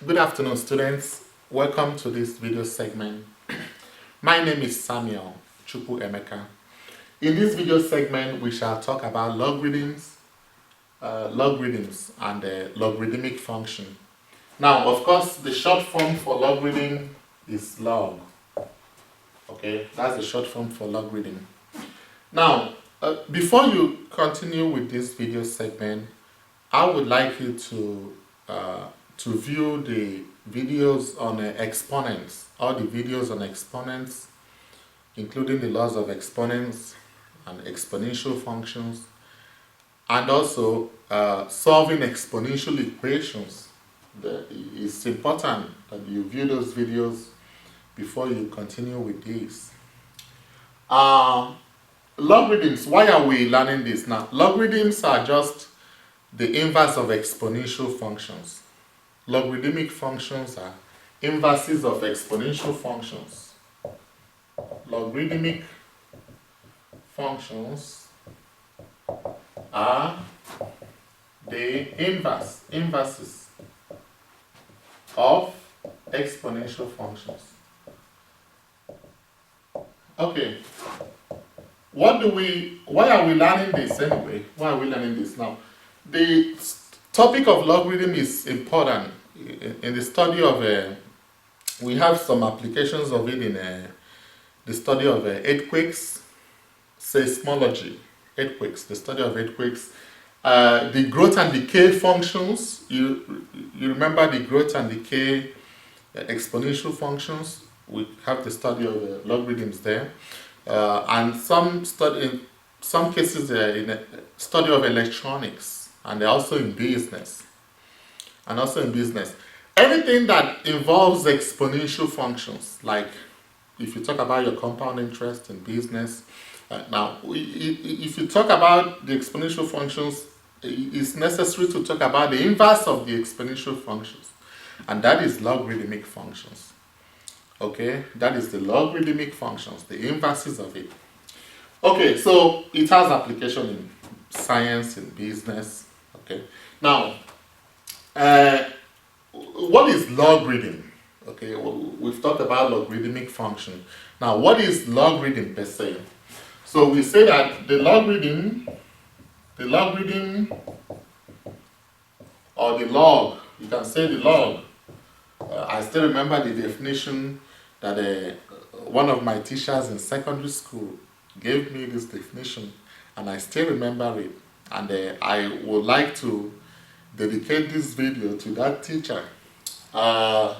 Good afternoon, students. Welcome to this video segment. My name is Samuel Chukwu Emeka. In this video segment, we shall talk about logarithms and the logarithmic function. Now, of course, the short form for logarithm is log. Okay, that's the short form for logarithm. Now, before you continue with this video segment, I would like you to view the videos on exponents, all the videos on exponents, including the laws of exponents and exponential functions, and also solving exponential equations. It's important that you view those videos before you continue with these. Logarithms, why are we learning this now? Logarithms are just the inverse of exponential functions. Logarithmic functions are inverses of exponential functions. Logarithmic functions are the inverses of exponential functions. Okay. Why are we learning this anyway? Why are we learning this now? The topic of logarithm is important in the study of we have some applications of it in the study of earthquakes, seismology, earthquakes, the study of earthquakes, the growth and decay functions. You remember the growth and decay exponential functions? We have the study of logarithms there, and some cases in a study of electronics, and they're also in business. Anything that involves exponential functions, like if you talk about your compound interest in business, now if you talk about the exponential functions, it's necessary to talk about the inverse of the exponential functions, and that is logarithmic functions. Okay, that is the logarithmic functions, the inverses of it. Okay, so it has application in science, in business. Okay, now what is logarithm? Okay, well, we've talked about logarithmic function. Now, what is logarithm per se? So we say that the logarithm or the log, you can say the log. I still remember the definition that one of my teachers in secondary school gave me this definition, and I still remember it. And I would like to dedicate this video to that teacher. The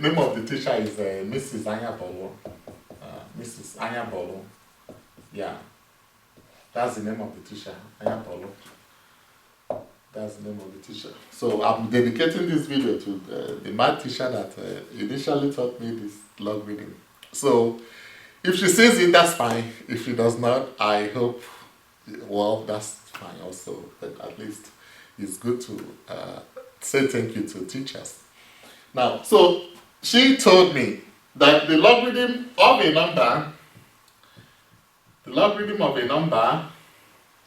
name of the teacher is Mrs. Anyabolo. Mrs. Anyabolo. Yeah, that's the name of the teacher, Anyabolo. That's the name of the teacher. So I'm dedicating this video to the math teacher that initially taught me this logarithm. So if she sees it, that's fine. If she does not, I hope, well, that's fine also. But at least it's good to say thank you to teachers. Now, so she told me that the logarithm of a number,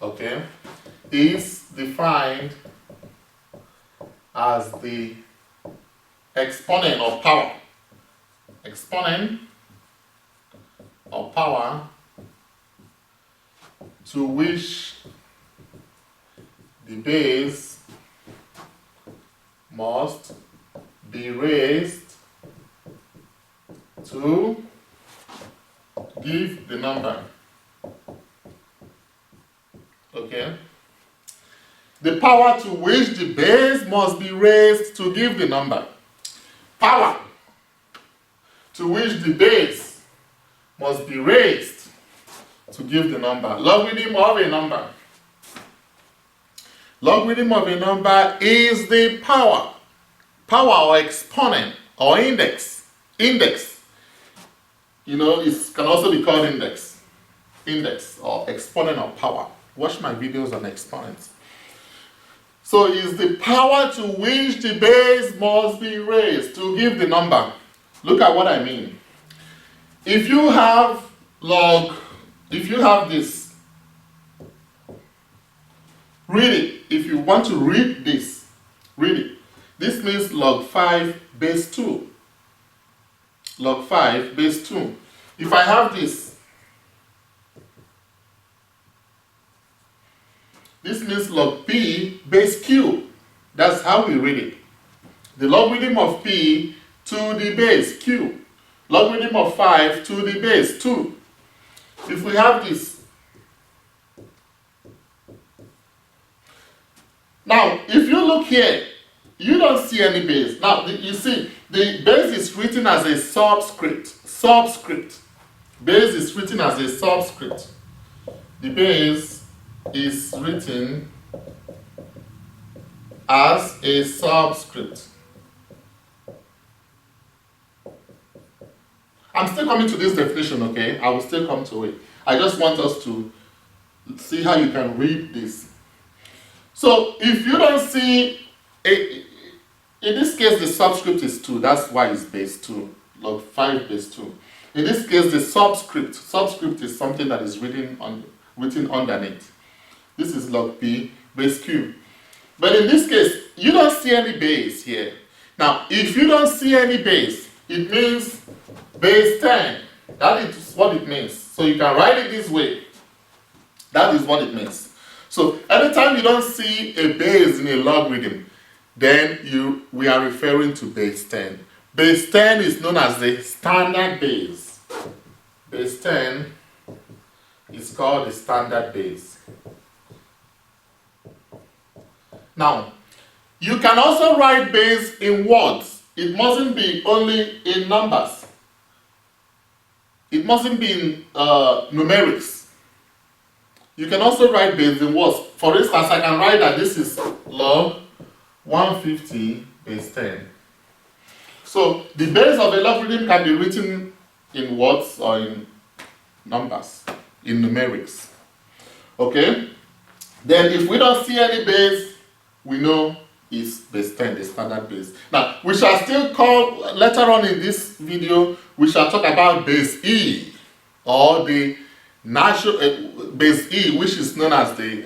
okay, is defined as the exponent of power. Exponent of power to which the base must be raised to give the number. Okay? The power to which the base must be raised to give the number. Power to which the base must be raised to give the number. Logarithm of a number. Logarithm of a number is the power or exponent or index. Index. You know, it can also be called index. Index or exponent of power. Watch my videos on exponents. So it's the power to which the base must be raised to give the number. Look at what I mean. If you have this, read it. If you want to read this, read it. This means log 5 base 2. Log 5 base 2. If I have this means log p base q. That's how we read it. The logarithm of p to the base q. Logarithm of 5 to the base 2. If we have this. Now, if you look here, you don't see any base. Now, you see, the base is written as a subscript. Subscript. Base is written as a subscript. The base is written as a subscript. I'm still coming to this definition, okay? I will still come to it. I just want us to see how you can read this. So, if you don't see, in this case the subscript is 2, that's why it's base 2, log 5 base 2. In this case the subscript is something that is written underneath. This is log p base q. But in this case, you don't see any base here. Now, if you don't see any base, it means base 10. That is what it means. So you can write it this way. That is what it means. So anytime you don't see a base in a logarithm, then we are referring to base 10. Base 10 is known as the standard base. Base 10 is called the standard base. Now, you can also write base in words. It mustn't be only in numbers. It mustn't be in numerics. You can also write base in words. For instance, I can write that this is log 150 base 10. So the base of a logarithm can be written in words or in numbers, in numerics. Okay? Then if we don't see any base, we know it's base 10, the standard base. Now, we shall still call, later on in this video, we shall talk about base E, or the natural base E, which is known as the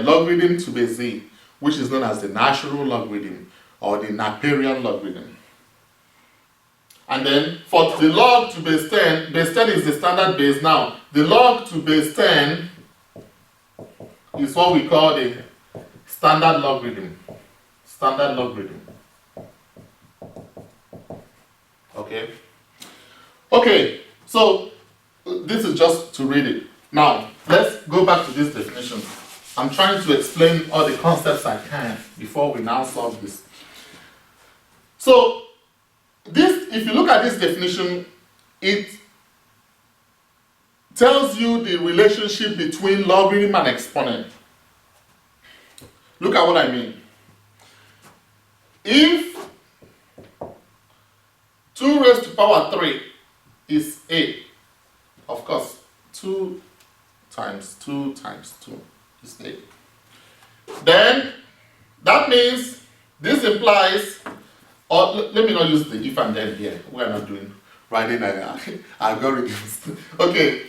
logarithm to base E, which is known as the natural logarithm or the Napierian logarithm. And then for the log to base 10 is the standard base. Now, the log to base 10 is what we call the standard logarithm. Standard logarithm. Okay? Okay, so this is just to read it. Now, let's go back to this definition. I'm trying to explain all the concepts I can before we now solve this. So, this, if you look at this definition, it tells you the relationship between logarithm and exponent. Look at what I mean. If 2 raised to power 3 is 8, of course, 2 times 2 times 2 is 8. Then, that means this implies, or let me not use the if and then here. We are not doing writing algorithms. Okay,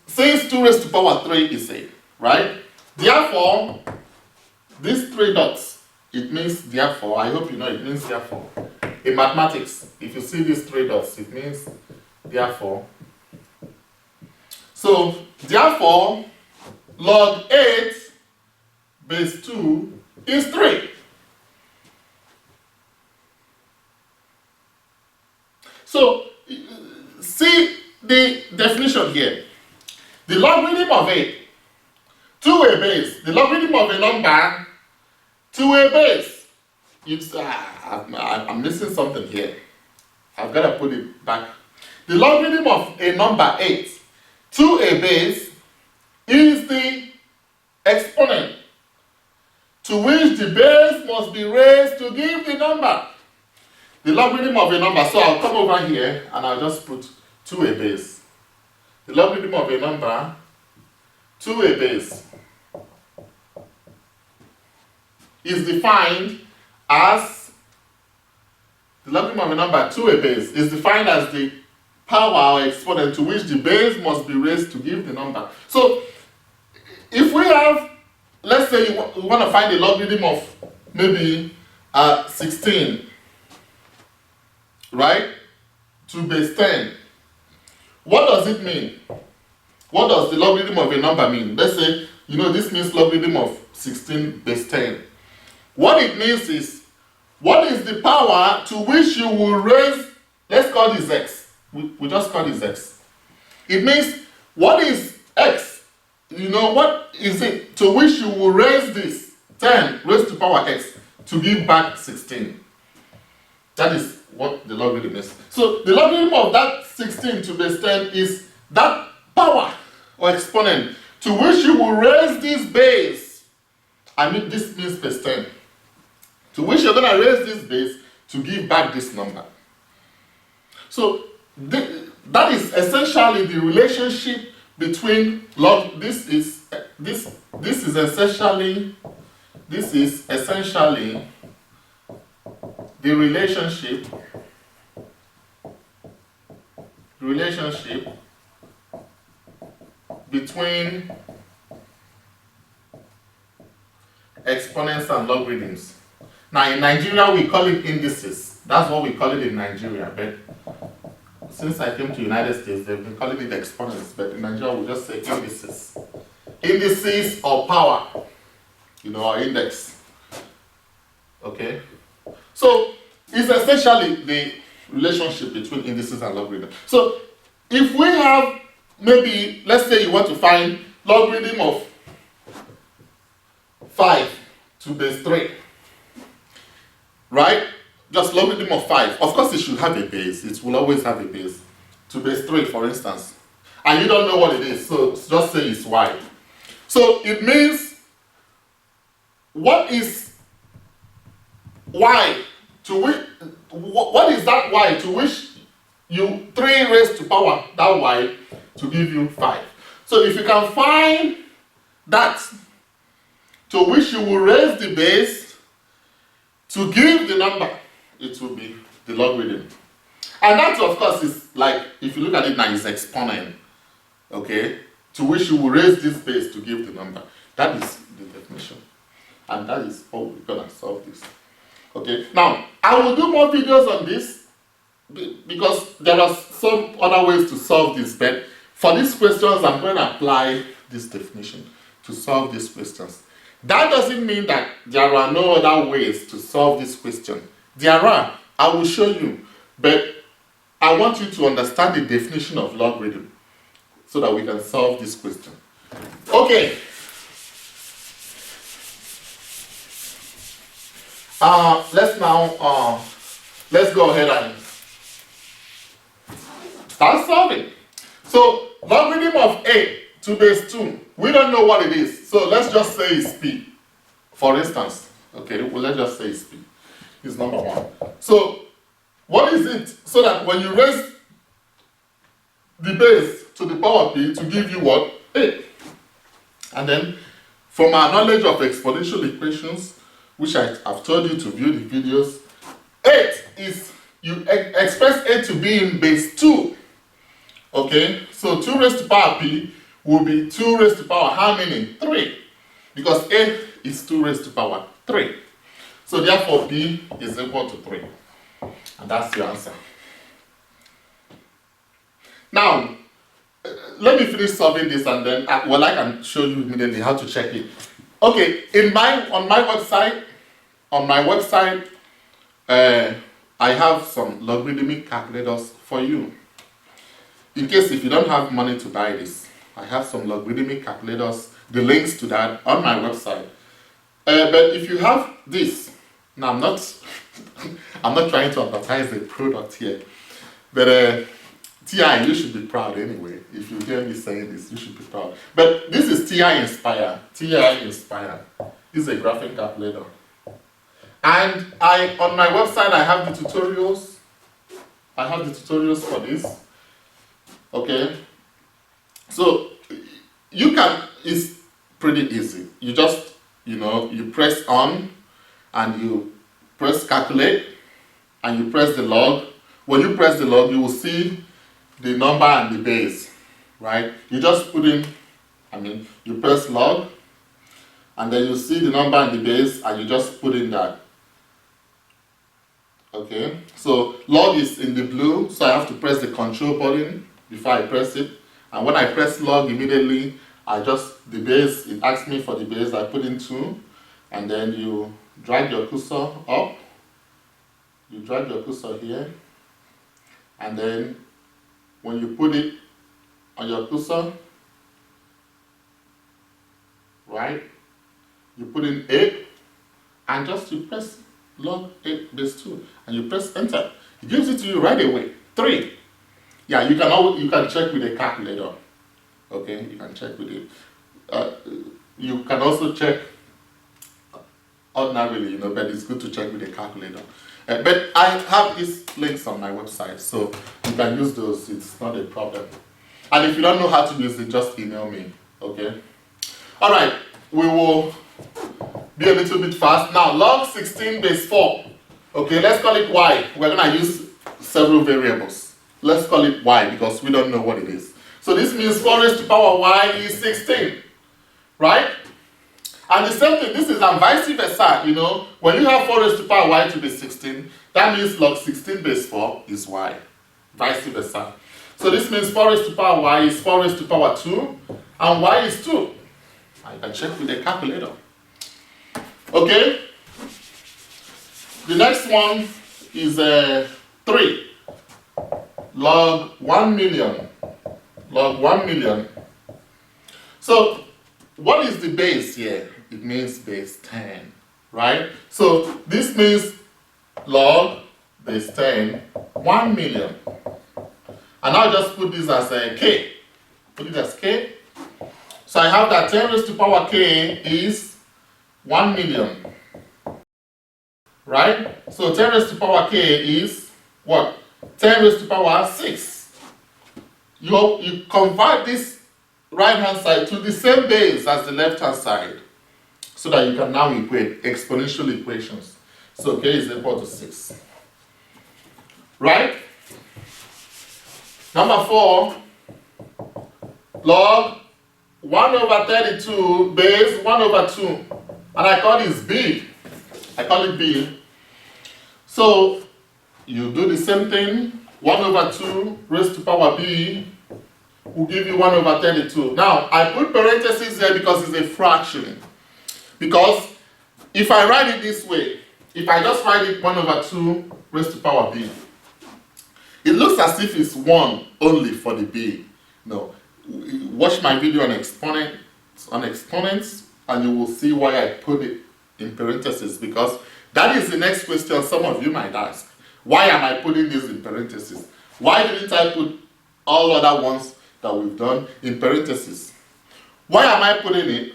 since 2 raised to power 3 is 8, right? Therefore, these 3 dots, it means therefore. I hope you know it means therefore. In mathematics, if you see these 3 dots, it means therefore. So, therefore, log 8 base 2 is 3. So, see the definition here. The logarithm of 8 to a base, the logarithm of a number to a base. It's, I'm missing something here. I've got to put it back. The logarithm of a number 8 to a base is the exponent to which the base must be raised to give the number. The logarithm of a number, so I'll come over here and I'll just put to a base. The logarithm of a number to a base is defined as, the logarithm of a number to a base is defined as the power or exponent to which the base must be raised to give the number. So, if we have let's say you want to find the logarithm of maybe 16, right, to base 10. What does it mean? What does the logarithm of a number mean? Let's say, this means logarithm of 16 base 10. What it means is, what is the power to which you will raise, let's call this x. We just call this x. It means, what is x? What is it to which you will raise this 10 raised to power x to give back 16? That is what the logarithm is. So the logarithm of that 16 to base 10 is that power or exponent to which you will raise this base. This means base 10. To which you're going to raise this base to give back this number. So that is essentially the relationship between this is essentially the relationship between exponents and logarithms. Now in Nigeria we call it indices. That's what we call it in Nigeria. But since I came to the United States, they've been calling it exponents. But in Nigeria we just say indices. Indices or power, or index. Okay? So it's essentially the relationship between indices and logarithms. So if we have, maybe, let's say you want to find logarithm of 5 to base 3, right? Just logarithm of 5. Of course it should have a base. It will always have a base. To base 3, for instance. And you don't know what it is, so just say it's y. So it means, what is y to which, what is that y to which you 3 raised to power that y to give you 5. So if you can find that to which you will raise the base to give the number, it will be the logarithm. And that, of course, is like, if you look at it now, is exponent, okay, to which you will raise this base to give the number. That is the definition. And that is how we're going to solve this. Okay, now, I will do more videos on this because there are some other ways to solve this, but for these questions, I'm going to apply this definition to solve these questions. That doesn't mean that there are no other ways to solve this question. There are. I will show you. But I want you to understand the definition of logarithm so that we can solve this question. Okay. Let's go ahead and start solving. So, logarithm of a to base 2. We don't know what it is. So let's just say it's p. For instance. Okay, well, let's just say it's p. It's number 1. So, what is it? So that when you raise the base to the power p to give you what? A. And then, from our knowledge of exponential equations, which I've told you to view the videos, 8 is, you express a to be in base 2. Okay, so 2 raised to power p will be 2 raised to power how many? 3. Because a is 2 raised to power 3. So therefore p is equal to 3. And that's your answer. Now, let me finish solving this and then, I can show you immediately how to check it. Okay, on my website, I have some logarithmic calculators for you. In case if you don't have money to buy this, I have some logarithmic calculators, the links to that on my website. But if you have this, now I'm not trying to advertise the product here, but TI, you should be proud anyway. If you hear me saying this, you should be proud. But this is TI Inspire. TI Inspire. This is a graphic calculator. And on my website, I have the tutorials. I have the tutorials for this. Okay. So, it's pretty easy. You just, you press on and you press calculate and you press the log. When you press the log, you will see the number and the base, right? You just put in, you press log, and then you see the number in the base and you just put in that. Okay, so log is in the blue, so I have to press the control button before I press it. And when I press log immediately, the base, it asks me for the base, I put in 2, and then you drag your cursor up, you drag your cursor here, and then when you put it on your cursor, right, you put in 8, and just you press log 8 base 2, and you press enter. It gives it to you right away. 3. Yeah, you can check with a calculator. Okay, you can check with it. You can also check ordinarily, but it's good to check with a calculator. But I have these links on my website, so you can use those. It's not a problem. And if you don't know how to use it, just email me. Okay. All right. We will be a little bit fast now. Log 16 base 4. Okay. Let's call it y. We're gonna use several variables. Let's call it y because we don't know what it is. So this means 4 raised to power y is 16, right? And the same thing, this is and vice versa, when you have 4 raised to power y to be 16, that means log 16 base 4 is y, vice versa. So this means 4 raised to power y is 4 raised to power 2, and y is 2. I can check with a calculator. Okay? The next one is 3. Log 1 million. Log 1 million. So, what is the base here? It means base 10, right? So, this means log base 10, 1 million. And I'll just put this as a k. Put it as k. So, I have that 10 raised to power k is 1 million. Right? So, 10 raised to power k is what? 10 raised to power 6. You convert this right hand side to the same base as the left hand side so that you can now equate exponential equations. So k is equal to 6. Right? Number 4, log 1 over 32 base 1 over 2. And I call this b. I call it b. So you do the same thing. 1 over 2 raised to power b will give you 1 over 32. Now, I put parentheses there because it's a fraction. Because if I write it this way, if I just write it 1 over 2 raised to power b, it looks as if it's 1 only for the b. No. Watch my video on exponents, and you will see why I put it in parentheses, because that is the next question some of you might ask. Why am I putting this in parentheses? Why didn't I put all other ones that we've done in parentheses? Why am I putting it?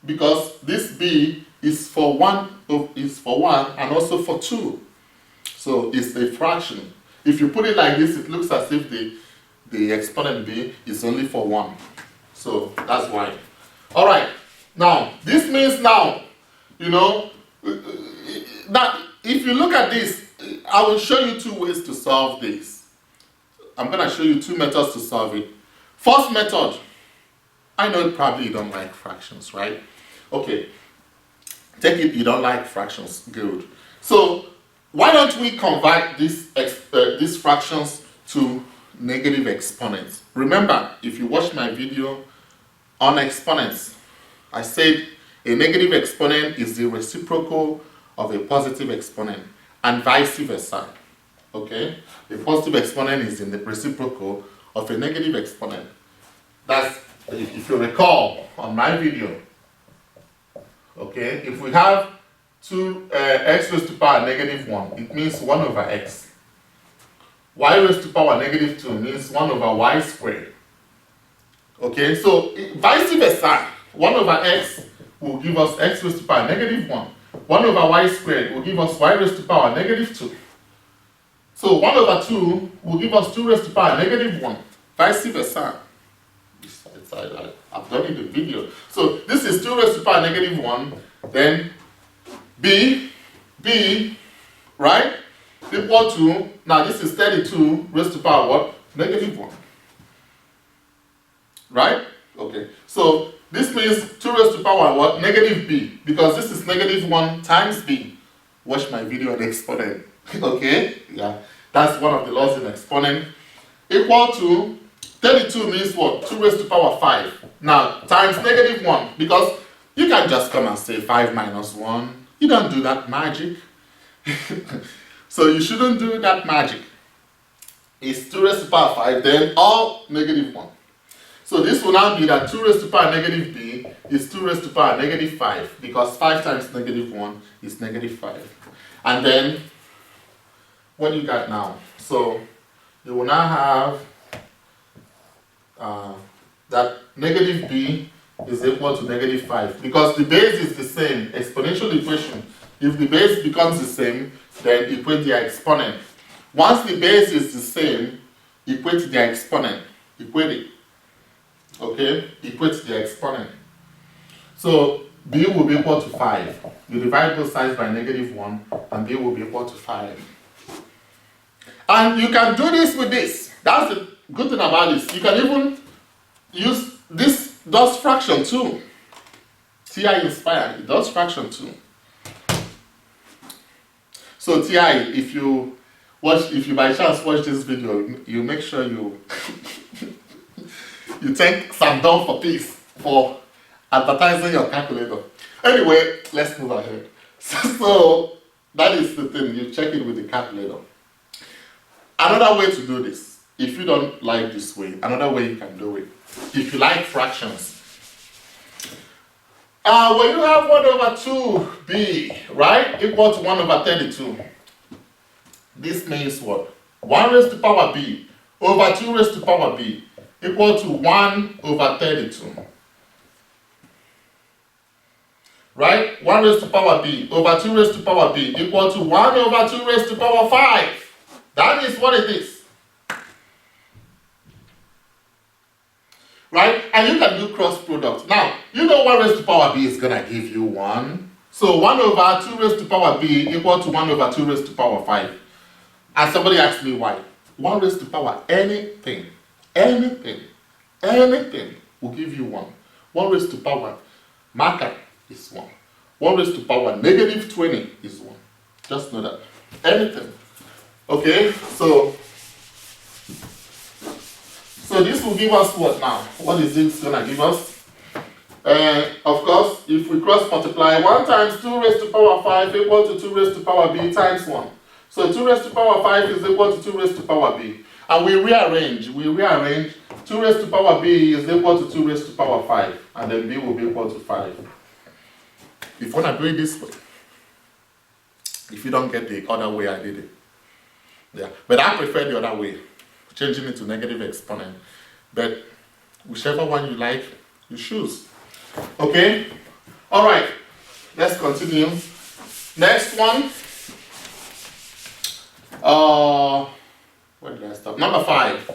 Because this b is for 1 and also for 2. So it's a fraction. If you put it like this, it looks as if the exponent b is only for 1. So that's why. All right. Now, this means now, that if you look at this, I will show you 2 ways to solve this. I'm going to show you 2 methods to solve it. First method, I know probably you don't like fractions, right? Okay, take it you don't like fractions, good. So, why don't we convert these fractions to negative exponents? Remember, if you watch my video on exponents, I said a negative exponent is the reciprocal of a positive exponent, and vice versa. Okay? A positive exponent is in the reciprocal of a negative exponent. That's, if you recall on my video, okay, if we have x raised to power negative 1, it means 1 over x. Y raised to power negative 2 means 1 over y squared. Okay, so vice versa, 1 over x will give us x raised to power negative 1. 1 over y squared will give us y raised to power negative 2. So 1 over 2 will give us 2 raised to power negative 1. Vice versa. I've done it in the video. So this is 2 raised to power negative 1. Then b, right, equal to, now this is 32 raised to power what? Negative 1. Right? Okay. So this means 2 raised to power what? Negative b, because this is negative 1 times b. Watch my video on exponent. Okay, yeah, that's one of the laws in exponent. Equal to 32 means what? 2 raised to power 5. Now, times negative 1, because you can just come and say 5 minus 1. You don't do that magic. So you shouldn't do that magic. It's 2 raised to power 5, then all negative 1. So this will now be that 2 raised to power negative b is 2 raised to power negative 5, because 5 times negative 1 is negative 5. And then, what do you got now? So you will now have that negative b is equal to negative 5, because the base is the same. Exponential equation, if the base becomes the same, then equate their exponent. Once the base is the same, equate their exponent. Equate it. Okay? Equate their exponent. So b will be equal to 5. You divide both sides by negative 1, and b will be equal to 5. And you can do this with this. That's the good thing about this. You can even use this does fraction too. TI inspired, it does fraction too. So TI, if you by chance watch this video, you make sure you you thank Sam Don for peace for advertising your calculator. Anyway, let's move ahead. So that is the thing, you check it with the calculator. Another way to do this, if you don't like this way, another way you can do it. If you like fractions, when you have 1 over 2b, right, equal to 1 over 32, this means what? 1 raised to power b over 2 raised to power b equal to 1 over 32. Right? 1 raised to power b over 2 raised to power b equal to 1 over 2 raised to power 5. That is what it is. Right? And you can do cross product. Now, you know 1 raised to power b is going to give you 1. So 1 over 2 raised to power b equal to 1 over 2 raised to power 5. And somebody asked me why. 1 raised to power anything will give you 1. 1 raised to power marker is 1. 1 raised to power negative 20 is 1. Just know that. Anything. Okay, so this will give us what now? What is this going to give us? Of course, if we cross multiply, 1 times 2 raised to power 5 equal to 2 raised to power b times 1. So 2 raised to power 5 is equal to 2 raised to power b. And we rearrange. 2 raised to power b is equal to 2 raised to power 5. And then b will be equal to 5. If you want to do it this way, if you don't get the other way I did it. Yeah, but I prefer the other way, changing it to negative exponent. But whichever one you like, you choose. Okay? Alright, let's continue. Next one. Where did I stop? Number 5.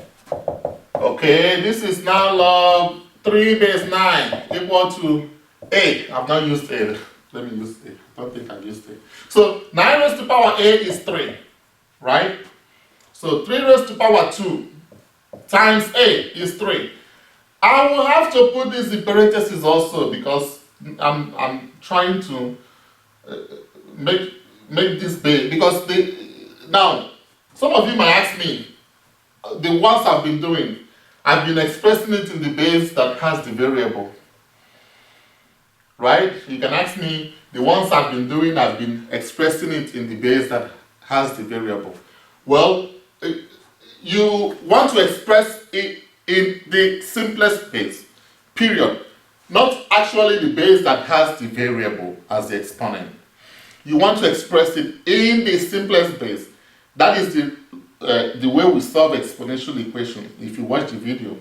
Okay, this is now log 3 base 9 equal to 8. I've not used 8. Let me use 8. I don't think I've used 8. So 9 raised to power 8 is 3. Right? So 3 raised to power 2 times 8 is 3. I will have to put this in parentheses also, because I'm trying to make this big, because now some of you might ask me, the ones I've been doing, I've been expressing it in the base that has the variable. Right? You can ask me, the ones I've been doing, I've been expressing it in the base that has the variable. Well, you want to express it in the simplest base, period. Not actually the base that has the variable as the exponent. You want to express it in the simplest base. That is the way we solve exponential equation, if you watch the video.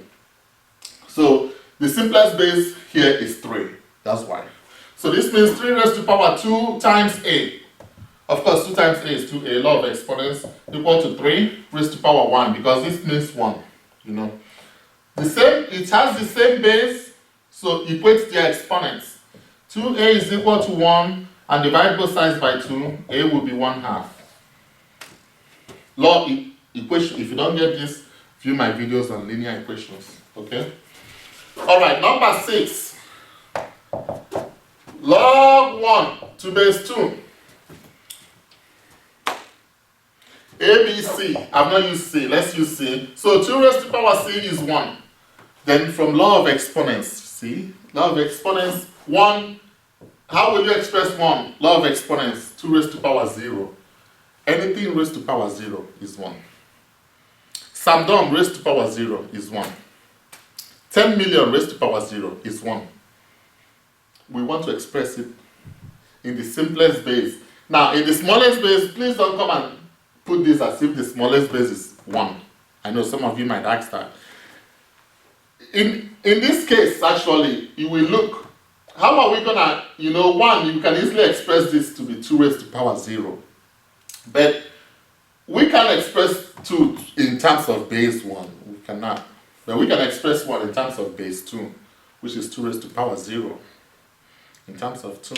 So the simplest base here is 3. That's why. So this means 3 raised to power 2 times a. Of course, 2 times a is 2a, law of exponents, equal to 3 raised to power 1, because this means 1, you know. It has the same base, so equate their exponents. 2a is equal to 1, and divide both sides by 2, a will be 1/2. Law equation, if you don't get this, view my videos on linear equations, okay? Alright, number 6. log 1 to base 2. A, B, C. I've not used C. Let's use C. So 2 raised to power C is 1. Then from law of exponents, see? Law of exponents, 1. How will you express 1? Law of exponents, 2 raised to power 0. Anything raised to power 0 is 1. Samdom raised to power 0 is 1. 10 million raised to power 0 is 1. We want to express it in the simplest base. Now, in the smallest base, please don't come and put this as if the smallest base is 1. I know some of you might ask that. In this case, actually, you will look, how are we gonna, 1, you can easily express this to be 2 raised to power 0. But we can express 2 in terms of base 1. We cannot. But we can express 1 in terms of base 2, which is 2 raised to power 0. In terms of 2.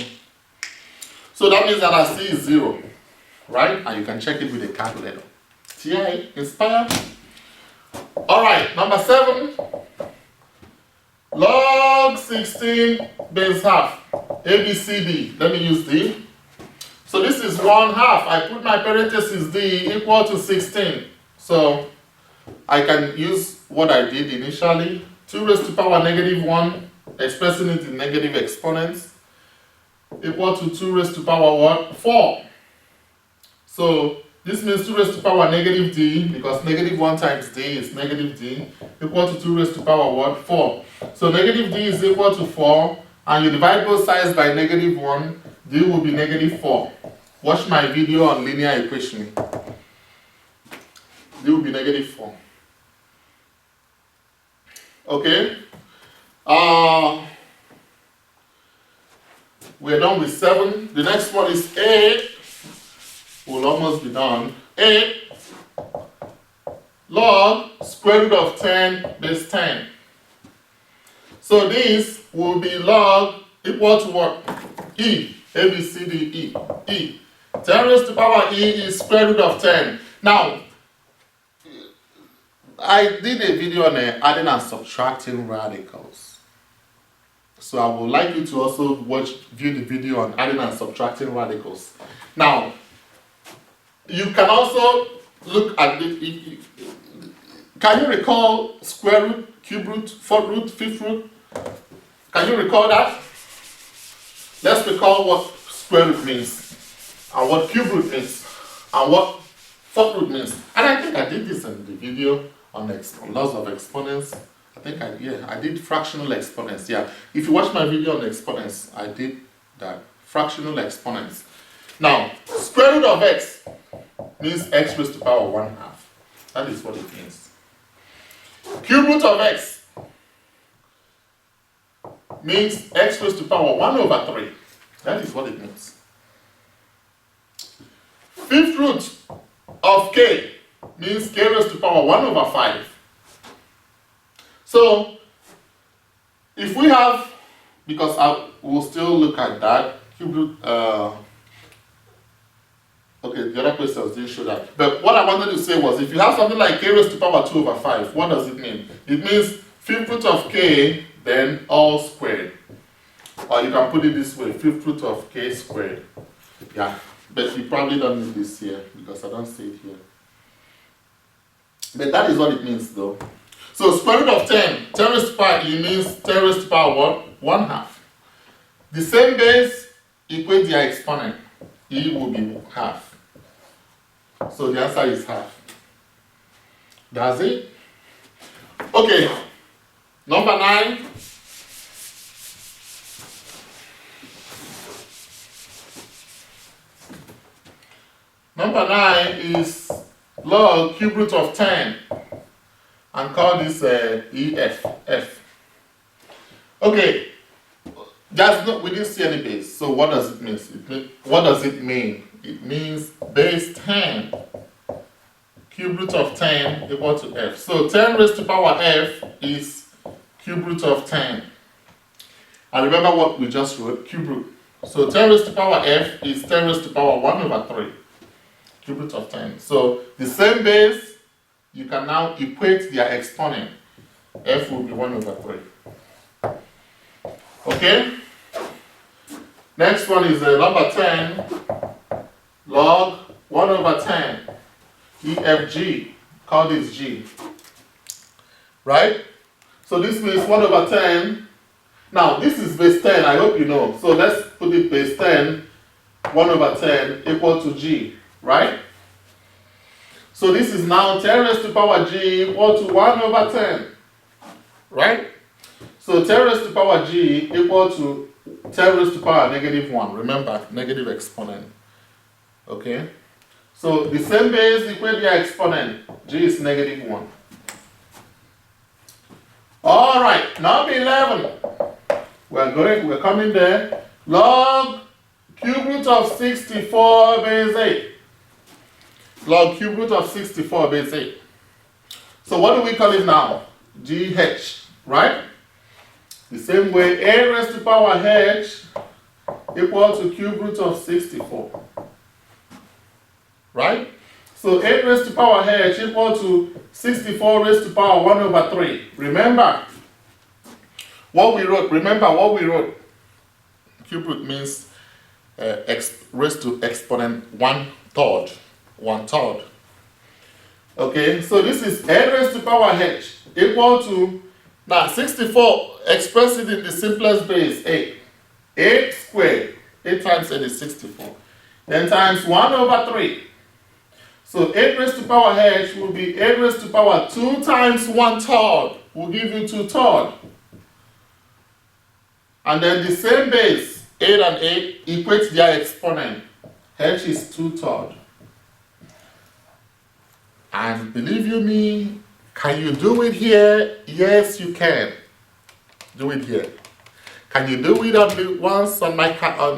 So that means that our C is 0. Right? And you can check it with a calculator. TI, inspire. Alright, number 7. Log 16 base half. A, B, C, D. Let me use D. So this is 1/2. I put my parenthesis D equal to 16. So I can use what I did initially. 2 raised to power negative 1, expressing it in negative exponents, equal to 2 raised to power what? 4. So this means 2 raised to power negative D, because negative 1 times D is negative D, equal to 2 raised to power what? 4. So negative D is equal to 4, and you divide both sides by negative 1, D will be negative 4. Watch my video on linear equation. D will be negative 4. Okay? We're done with 7. The next one is 8. We'll almost be done. 8 log square root of 10 base 10. So this will be log equal to what? E. A, B, C, D, E. E. 10 raised to power E is square root of 10. Now, I did a video on adding and subtracting radicals. So I would like you to also view the video on adding and subtracting radicals. Now, you can also look at the, can you recall square root, cube root, fourth root, fifth root? Can you recall that? Let's recall what square root means, and what cube root means, and what fourth root means. And I think I did this in the video on laws of exponents. I think I did fractional exponents. Yeah, if you watch my video on exponents, I did that, fractional exponents. Now, square root of x means x raised to power 1/2. That is what it means. Cube root of x means x raised to power 1/3. That is what it means. Fifth root of k means k raised to power 1/5. So, if we have, because we'll still look at that, cube root, okay, the other questions didn't show that. But what I wanted to say was, if you have something like k raised to power 2/5, what does it mean? It means fifth root of k, then all squared. Or you can put it this way, fifth root of k squared. Yeah, but you probably don't need this here, because I don't see it here. But that is what it means though. So square root of 10 raised to power e means 10 raised to power what? 1/2. The same base, equate their exponent. E will be half. So the answer is half. That's it. Okay. Number 9. Number 9 is log cube root of 10. And call this EF. F. Okay. We didn't see any base. So what does it mean? What does it mean? It means base 10. Cube root of 10 equal to f. So 10 raised to power f is cube root of 10. And remember what we just wrote, cube root. So 10 raised to power f is 10 raised to power 1/3. Cube root of 10. So the same base, you can now equate their exponent. F will be 1/3. Okay? Next one is number 10, log 1 over 10, EFG, call this G, right? So this means 1 over 10, now this is base 10, I hope you know, so let's put it base 10, 1 over 10 equal to G, right? So this is now 10 raised to power G equal to 1 over 10, right? So 10 raised to power G equal to 10 raised to power negative 1. Remember, negative exponent. Okay? So the same base equate their exponent. G is negative 1. Alright, now be 11. We're coming there. Log cube root of 64 base 8. Log cube root of 64 base 8. So what do we call it now? GH, right? The same way, a raised to power h equal to cube root of 64. Right? So 8 raised to power h equal to 64 raised to power 1 over 3. Remember what we wrote. Cube root means raised to exponent 1/3. 1/3. Okay, so this is 8 raised to power h equal to, now 64, express it in the simplest base, 8. 8 squared, 8 times 8 is 64. Then times 1 over 3. So 8 raised to power h will be 8 raised to power 2 times 1/3 will give you 2/3. And then the same base, 8 and 8, equates their exponent. H is 2/3. And believe you me, can you do it here? Yes, you can. Do it here. Can you do it on the ones on my on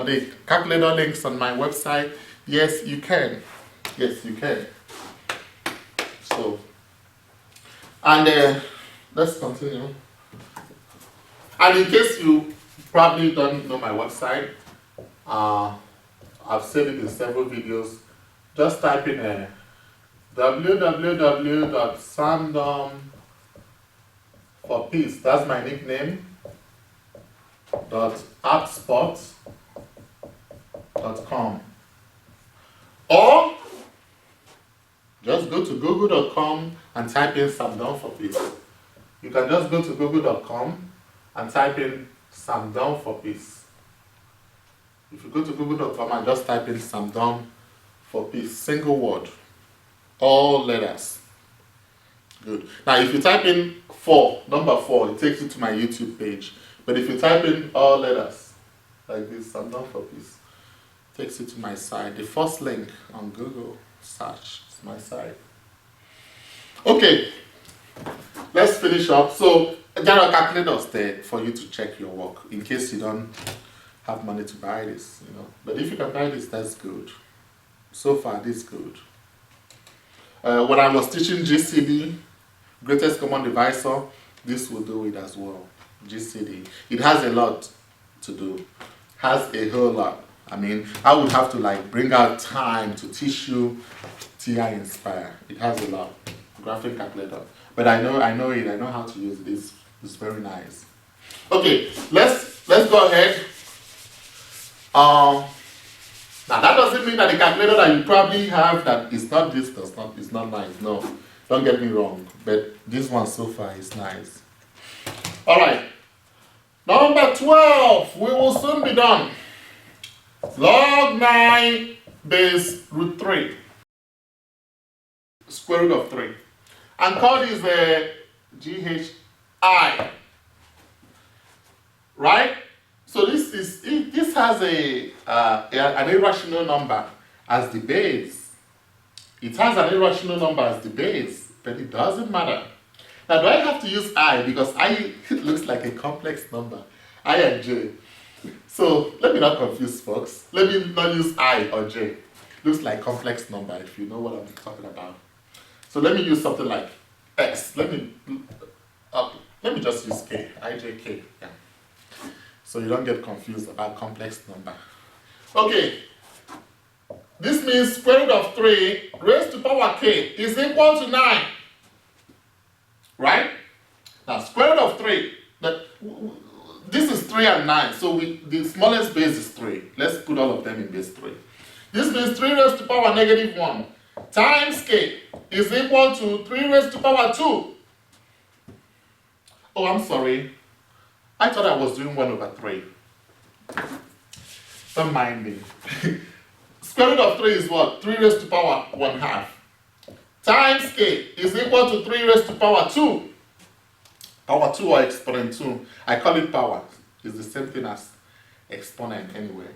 the calculator links on my website? Yes, you can. Yes, you can. So, and let's continue. And in case you probably don't know my website, I've said it in several videos. Just type in www.samdom for peace, that's my nickname, .appspot.com, or just go to google.com and type in Samdom for peace. You can just go to google.com and type in Samdom for peace. If you go to google.com and just type in Samdom for peace, single word, all letters. Good. Now, if you type in number 4, it takes you to my YouTube page. But if you type in all letters, like this, Samdom for peace, it takes you to my site. The first link on Google search is my site. Okay, let's finish up. So, there are calculators there for you to check your work in case you don't have money to buy this, you know. But if you can buy this, that's good. So far, this is good. When I was teaching GCD, greatest common divisor, this will do it as well. GCD. It has a lot to do. Has a whole lot. I mean, I would have to like bring out time to teach you TI Inspire. It has a lot. Graphic calculator. But I know it. I know how to use it. It's very nice. Okay, let's go ahead. Now that doesn't mean that the calculator that you probably have that is not this, is not nice. No, don't get me wrong. But this one so far is nice. Alright. Number 12. We will soon be done. Log 9 base root 3. Square root of 3. And call this GHI. Right? So this has an irrational number as the base. It has an irrational number as the base, but it doesn't matter. Now, do I have to use I? Because I looks like a complex number. I and J. So let me not confuse folks. Let me not use I or J. Looks like complex number if you know what I'm talking about. So let me use something like X. Let me just use K. IJK. Yeah. So you don't get confused about complex number. Okay. This means square root of 3 raised to power k is equal to 9. Right? Now square root of 3. this is 3 and 9, so the smallest base is 3. Let's put all of them in base 3. This means 3 raised to power negative 1 times k is equal to 3 raised to power 2. Oh, I'm sorry. I thought I was doing 1 over 3. Don't mind me. Square root of 3 is what? 3 raised to power 1 half. Times k is equal to 3 raised to power 2. Power 2 or exponent 2. I call it power. It's the same thing as exponent anyway.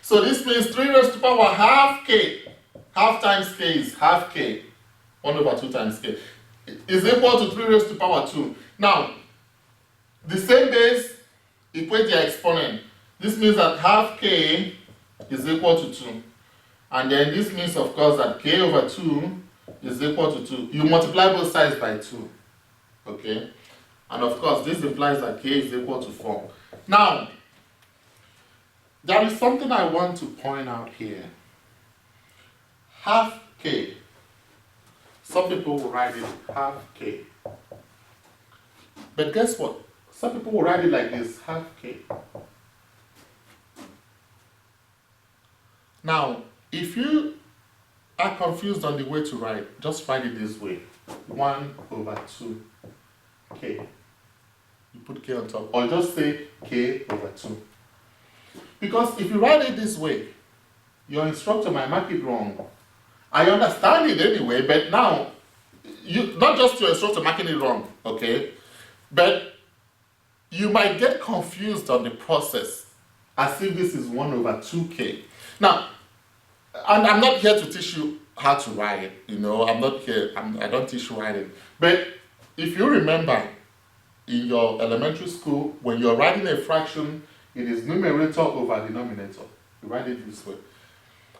So this means 3 raised to power half k. Half times k is half k. 1 over 2 times k is equal to 3 raised to power 2. Now, the same base, equate the exponent. This means that half k is equal to 2. And then this means, of course, that k over 2 is equal to 2. You multiply both sides by 2. Okay? And of course, this implies that k is equal to 4. Now, there is something I want to point out here. Half k. Some people will write it half k. But guess what? Some people will write it like this, half k. Now, if you are confused on the way to write, just write it this way. 1 over 2 k. You put k on top, or just say k over 2. Because if you write it this way, your instructor might mark it wrong. I understand it anyway, but now, not just your instructor marking it wrong, okay? But you might get confused on the process as if this is 1 over 2k. Now, and I'm not here to teach you how to write, you know, I'm not here, I don't teach writing. But if you remember, in your elementary school, when you're writing a fraction, it is numerator over denominator. You write it this way.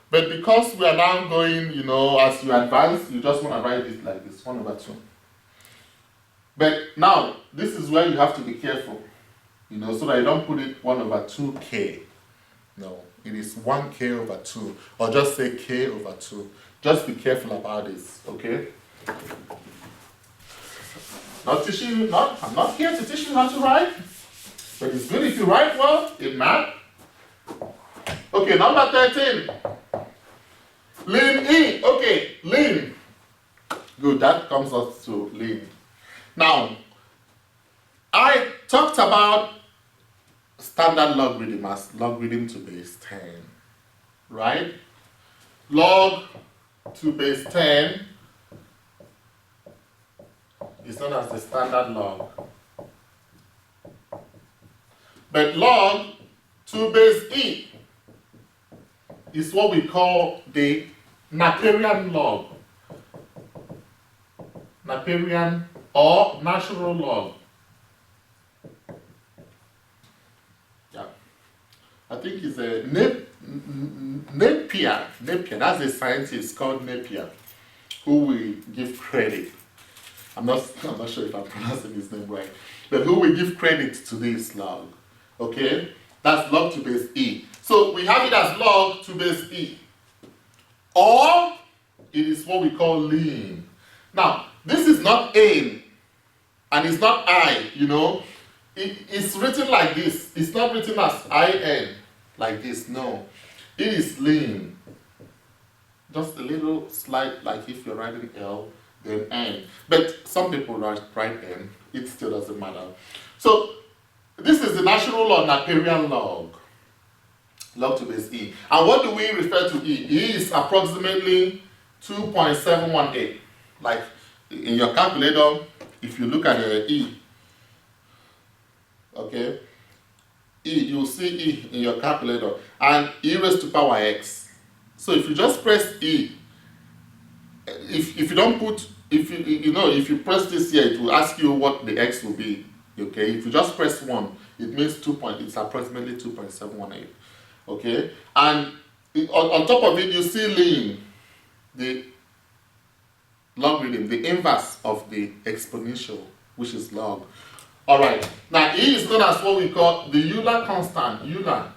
But because we are now going, you know, as you advance, you just want to write it like this, 1 over 2. But now, this is where you have to be careful, you know, so that you don't put it 1 over 2k. No, it is 1k over 2, or just say k over 2. Just be careful about this, okay? I'm not here to teach you how to write, but it's good if you write well in math. Okay, number 13. Lean E. Okay, lean. Good, that comes us to lean. Now, I talked about standard logarithm as logarithm to base 10, right? Log to base 10 is known as the standard log. But log to base E is what we call the Napierian log. Napierian or natural log. Yeah. I think it's a Napier. Napier, that's a scientist called Napier who we give credit. I'm not sure if I'm pronouncing his name right, but who will give credit to this log. Okay? That's log to base E. So we have it as log to base E. Or it is what we call lean. Now, this is not N and it's not I, you know. It's written like this. It's not written as IN like this, no. It is lean. Just a little slight, like if you're writing L, then N. But some people write N. It still doesn't matter. So this is the natural or Napierian log. Log to base E. And what do we refer to E? E is approximately 2.718. Like in your calculator, if you look at the E, okay, E, you'll see E in your calculator, and E raised to power X. So if you just press E, if you don't put, if you press this here, it will ask you what the X will be. Okay, if you just press 1, it means it's approximately 2.718. Okay, and on top of it, you see lean, the logarithm, the inverse of the exponential, which is log. All right, now E is known as what we call the Euler constant. Euler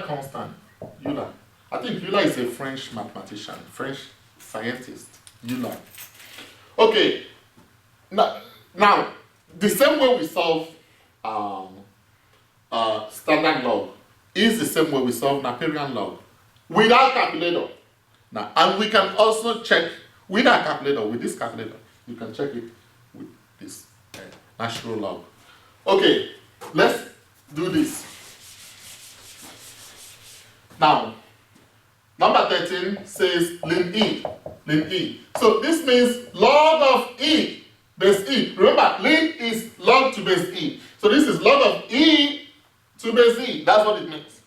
constant. Euler. I think Euler is a French mathematician, French scientist. Euler. Okay, now the same way we solve standard log is the same way we solve Napierian log without calculator. Now, and we can also check with our calculator, with this calculator, you can check it with this natural log. Okay, let's do this. Now, number 13 says ln e, ln e. So this means log of e base e. Remember, ln is log to base e. So this is log of e to base e. That's what it means.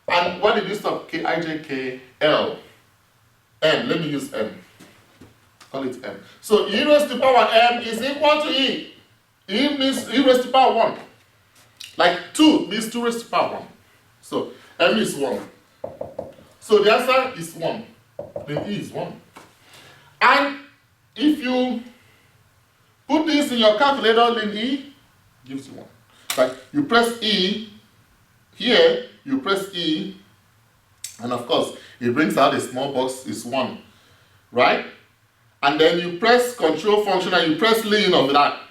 And what did you stop? K, I, J, K, L, M. Let me use M. Call it M. So e raised to power m is equal to e. E means e raised to power 1. Like 2 means 2 raised to power 1. So m is 1. So the answer is 1. Then e is 1. And if you put this in your calculator, ln e gives you 1. Like you press E here, you press E, and of course it brings out a small box, is 1, right? And then you press control function and you press ln of that.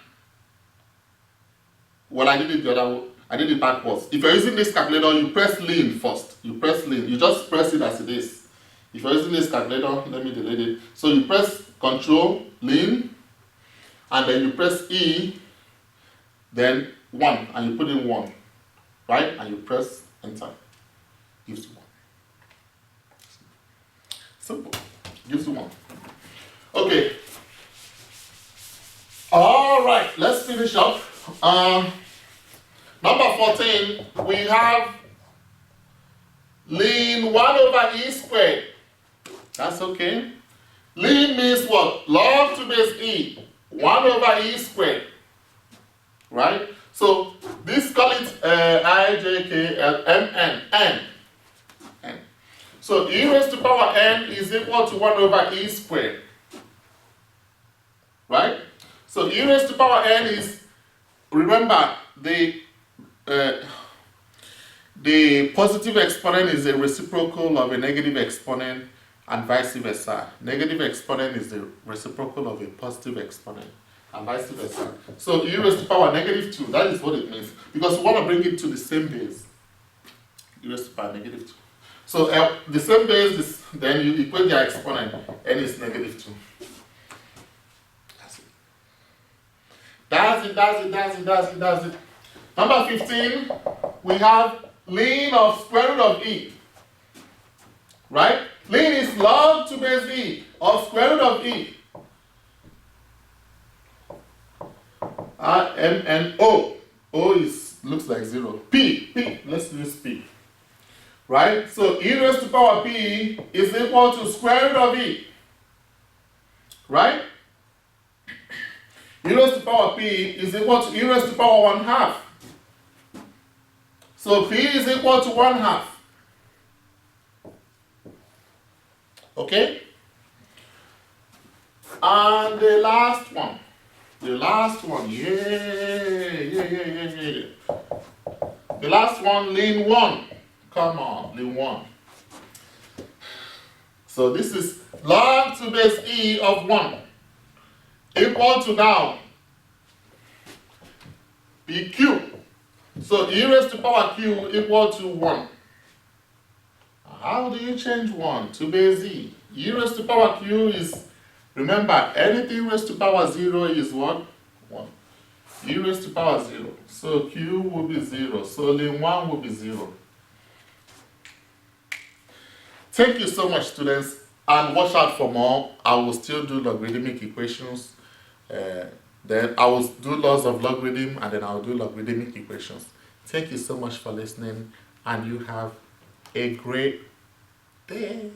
Well, I did it the other way. I did it backwards. If you're using this calculator, you press ln first. You press ln. You just press it as it is. If you're using this calculator, let me delete it. So you press control ln, and then you press E, then 1, and you put in 1, right? And you press enter. Gives you 1. Simple. Gives you 1. Okay. All right. Let's finish up. Number 14, we have ln 1 over e squared. That's okay. Ln means what? Log to base e. 1 over e squared. Right? So this call it I, J, K, L, M, N, N. N. So e raised to power n is equal to 1 over e squared. Right? So e raised to power n is, remember, the positive exponent is a reciprocal of a negative exponent and vice versa. Negative exponent is the reciprocal of a positive exponent and vice versa. So e raised to power -2, that is what it means. Because we want to bring it to the same base. E raised to power -2. So the same base, then you equate their exponent, n is -2. That's it. Number 15, we have ln of square root of e. Right? Ln is log to base e of square root of e. M, N, O. O looks like 0. P, let's use P. Right? So e raised to power p is equal to square root of e. Right? E raised to power p is equal to e raised to power 1/2. So p is equal to 1/2. Okay? And the last one. The last one. Yeah. The last one, ln 1. Come on, ln 1. So this is log to base e of 1 equal to now pq. So e raised to power q equal to 1. How do you change 1 to base e? E raised to power q is, remember, anything raised to power 0 is what? 1. E raised to power 0. So q will be 0. So ln 1 will be 0. Thank you so much, students. And watch out for more. I will still do logarithmic equations. Then I will do laws of logarithm, and then I'll do logarithmic equations. Thank you so much for listening, and you have a great day.